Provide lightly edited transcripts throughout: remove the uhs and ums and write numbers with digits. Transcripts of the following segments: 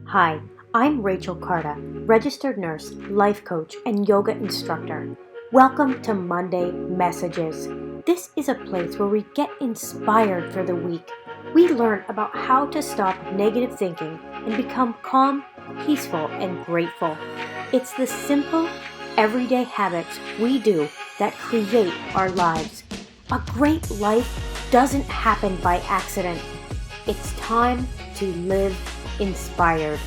Hi, I'm Rachel Carta, registered nurse, life coach, and yoga instructor. Welcome to Monday Messages. This is a place where we get inspired for the week. We learn about how to stop negative thinking and become calm, peaceful, and grateful. It's the simple, everyday habits we do that create our lives. A great life doesn't happen by accident. It's time to live inspired.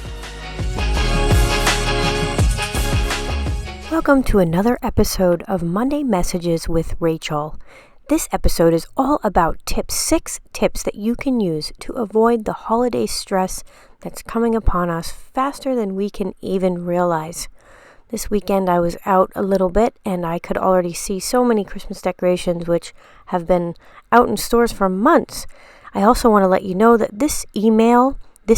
Welcome to another episode of Monday Messages with Rachel. This episode is all about six tips that you can use to avoid the holiday stress that's coming upon us faster than we can even realize. This weekend I was out a little bit and I could already see so many Christmas decorations which have been out in stores for months. I also want to let you know that this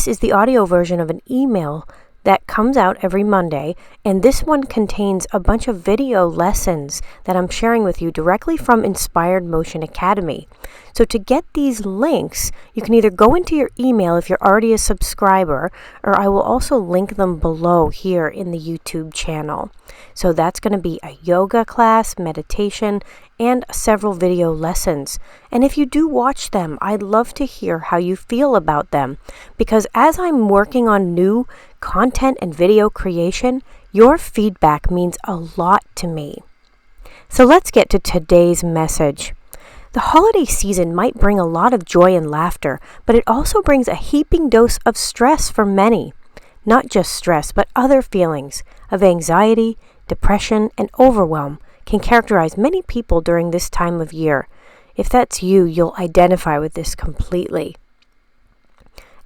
is the audio version of an email that comes out every Monday, and this one contains a bunch of video lessons that I'm sharing with you directly from Inspired Motion Academy. So to get these links, you can either go into your email if you're already a subscriber, or I will also link them below here in the YouTube channel. So that's going to be a yoga class, meditation, and several video lessons. And if you do watch them, I'd love to hear how you feel about them, because as I'm working on new content and video creation, your feedback means a lot to me. So let's get to today's message. The holiday season might bring a lot of joy and laughter, but it also brings a heaping dose of stress for many. Not just stress, but other feelings of anxiety, depression, and overwhelm can characterize many people during this time of year. If that's you, you'll identify with this completely.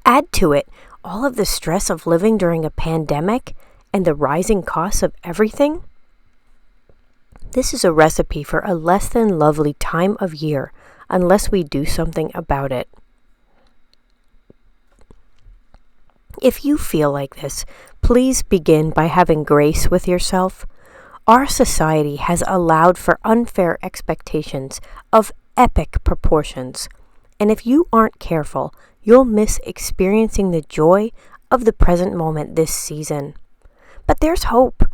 Add to it all of the stress of living during a pandemic and the rising costs of everything. This is a recipe for a less than lovely time of year unless we do something about it. If you feel like this, please begin by having grace with yourself. Our society has allowed for unfair expectations of epic proportions, and if you aren't careful, you'll miss experiencing the joy of the present moment this season. But there's hope.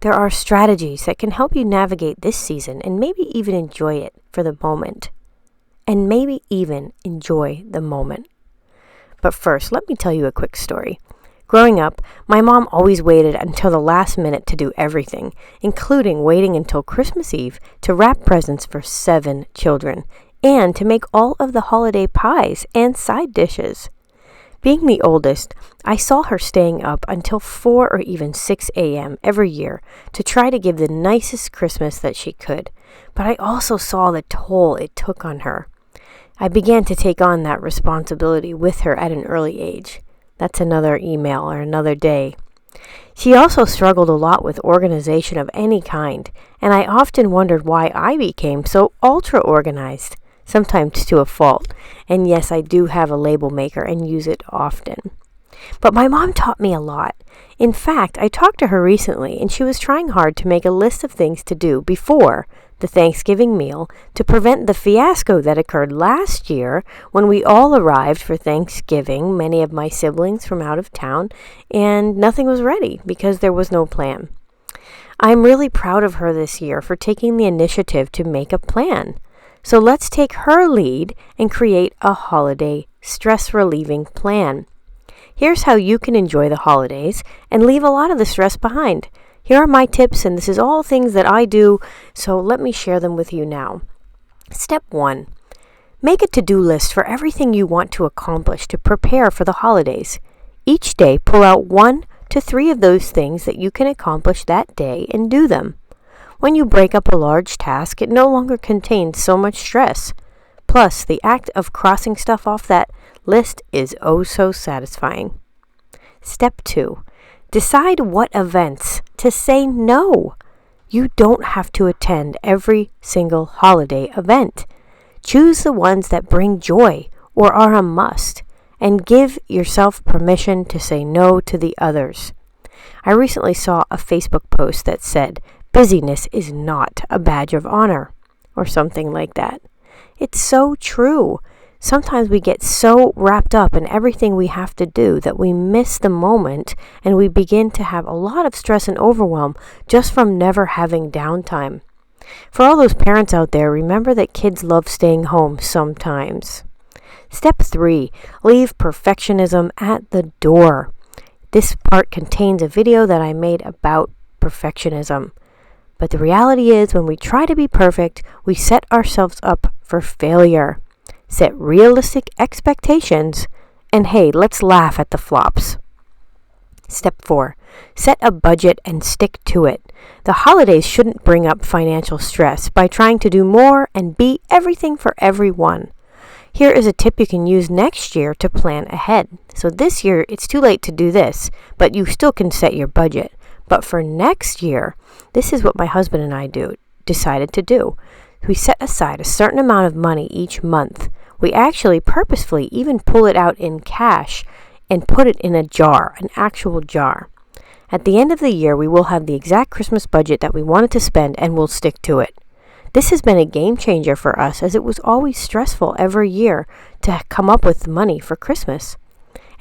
There are strategies that can help you navigate this season and maybe even enjoy it for the moment. But first, let me tell you a quick story. Growing up, my mom always waited until the last minute to do everything, including waiting until Christmas Eve to wrap presents for 7 children and to make all of the holiday pies and side dishes. Being the oldest, I saw her staying up until 4 or even 6 a.m. every year to try to give the nicest Christmas that she could, but I also saw the toll it took on her. I began to take on that responsibility with her at an early age. That's another email or another day. She also struggled a lot with organization of any kind, and I often wondered why I became so ultra-organized, sometimes to a fault. And yes, I do have a label maker and use it often. But my mom taught me a lot. In fact, I talked to her recently, and she was trying hard to make a list of things to do before the Thanksgiving meal to prevent the fiasco that occurred last year when we all arrived for Thanksgiving, many of my siblings from out of town, and nothing was ready because there was no plan. I'm really proud of her this year for taking the initiative to make a plan. So let's take her lead and create a holiday stress-relieving plan. Here's how you can enjoy the holidays and leave a lot of the stress behind. Here are my tips, and this is all things that I do, so let me share them with you now. Step 1. Make a to-do list for everything you want to accomplish to prepare for the holidays. Each day, pull out 1 to 3 of those things that you can accomplish that day and do them. When you break up a large task, it no longer contains so much stress. Plus, the act of crossing stuff off that list is oh so satisfying. Step 2. Decide what events to say no. You don't have to attend every single holiday event. Choose the ones that bring joy or are a must, and give yourself permission to say no to the others. I recently saw a Facebook post that said, "Busyness is not a badge of honor," or something like that. It's so true. Sometimes we get so wrapped up in everything we have to do that we miss the moment, and we begin to have a lot of stress and overwhelm just from never having downtime. For all those parents out there, remember that kids love staying home sometimes. Step 3, leave perfectionism at the door. This part contains a video that I made about perfectionism. But the reality is, when we try to be perfect, we set ourselves up for failure. Set realistic expectations, and hey, let's laugh at the flops. Step 4, set a budget and stick to it. The holidays shouldn't bring up financial stress by trying to do more and be everything for everyone. Here is a tip you can use next year to plan ahead. So this year, it's too late to do this, but you still can set your budget. But for next year, this is what my husband and I decided to do. We set aside a certain amount of money each month. We actually purposefully even pull it out in cash and put it in a jar, an actual jar. At the end of the year, we will have the exact Christmas budget that we wanted to spend, and we'll stick to it. This has been a game changer for us, as it was always stressful every year to come up with money for Christmas.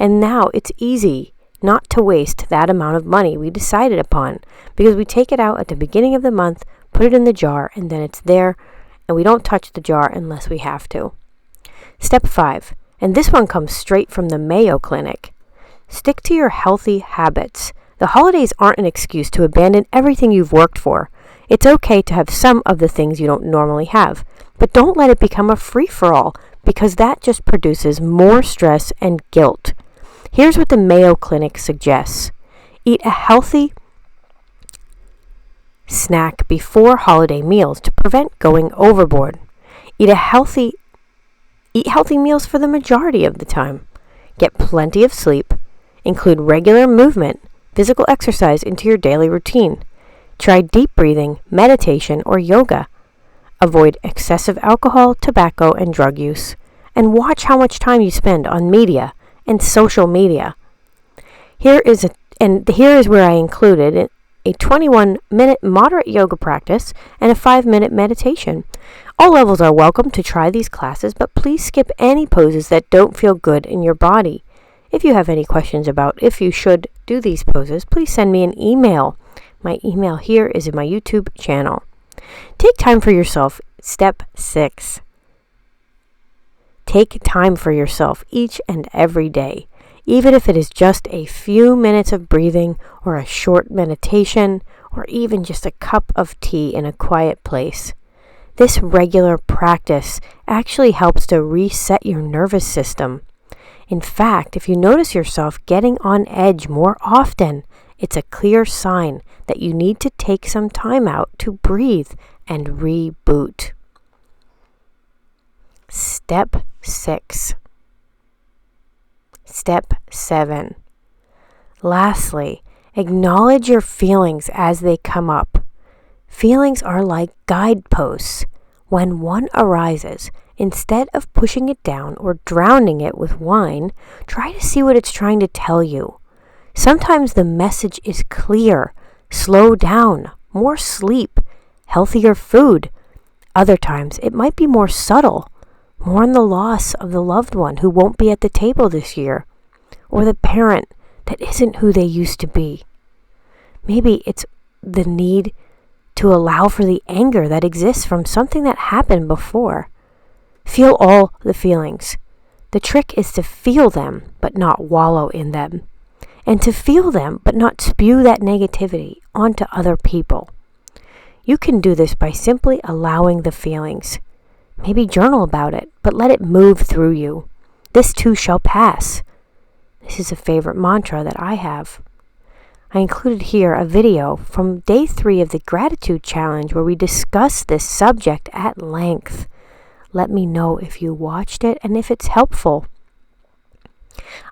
And now it's easy not to waste that amount of money we decided upon, because we take it out at the beginning of the month, put it in the jar, and then it's there, and we don't touch the jar unless we have to. Step 5, and this one comes straight from the Mayo Clinic. Stick to your healthy habits. The holidays aren't an excuse to abandon everything you've worked for. It's okay to have some of the things you don't normally have, but don't let it become a free-for-all, because that just produces more stress and guilt. Here's what the Mayo Clinic suggests. Eat a healthy snack before holiday meals to prevent going overboard. Eat healthy meals for the majority of the time. Get plenty of sleep. Include regular movement, physical exercise into your daily routine. Try deep breathing, meditation, or yoga. Avoid excessive alcohol, tobacco, and drug use. And watch how much time you spend on media and social media. Here is where I included a 21-minute moderate yoga practice and a 5-minute meditation. All levels are welcome to try these classes, but please skip any poses that don't feel good in your body. If you have any questions about if you should do these poses, please send me an email. My email here is in my YouTube channel. Take time for yourself. Step 6. Take time for yourself each and every day, even if it is just a few minutes of breathing or a short meditation or even just a cup of tea in a quiet place. This regular practice actually helps to reset your nervous system. In fact, if you notice yourself getting on edge more often, it's a clear sign that you need to take some time out to breathe and reboot. Step 6. Step 7. Lastly, acknowledge your feelings as they come up. Feelings are like guideposts. When one arises, instead of pushing it down or drowning it with wine, try to see what it's trying to tell you. Sometimes the message is clear: slow down, more sleep, healthier food. Other times it might be more subtle, more on the loss of the loved one who won't be at the table this year, or the parent that isn't who they used to be. Maybe it's the need to allow for the anger that exists from something that happened before. Feel all the feelings. The trick is to feel them, but not wallow in them. And to feel them, but not spew that negativity onto other people. You can do this by simply allowing the feelings. Maybe journal about it, but let it move through you. This too shall pass. This is a favorite mantra that I have. I included here a video from day 3 of the Gratitude Challenge where we discuss this subject at length. Let me know if you watched it and if it's helpful.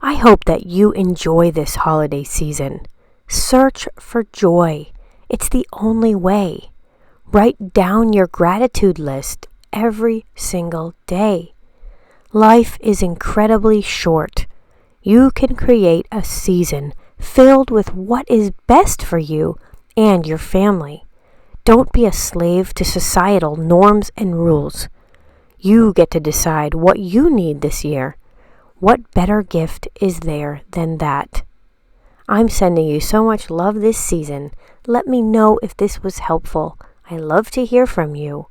I hope that you enjoy this holiday season. Search for joy. It's the only way. Write down your gratitude list every single day. Life is incredibly short. You can create a season filled with what is best for you and your family. Don't be a slave to societal norms and rules. You get to decide what you need this year. What better gift is there than that? I'm sending you so much love this season. Let me know if this was helpful. I love to hear from you.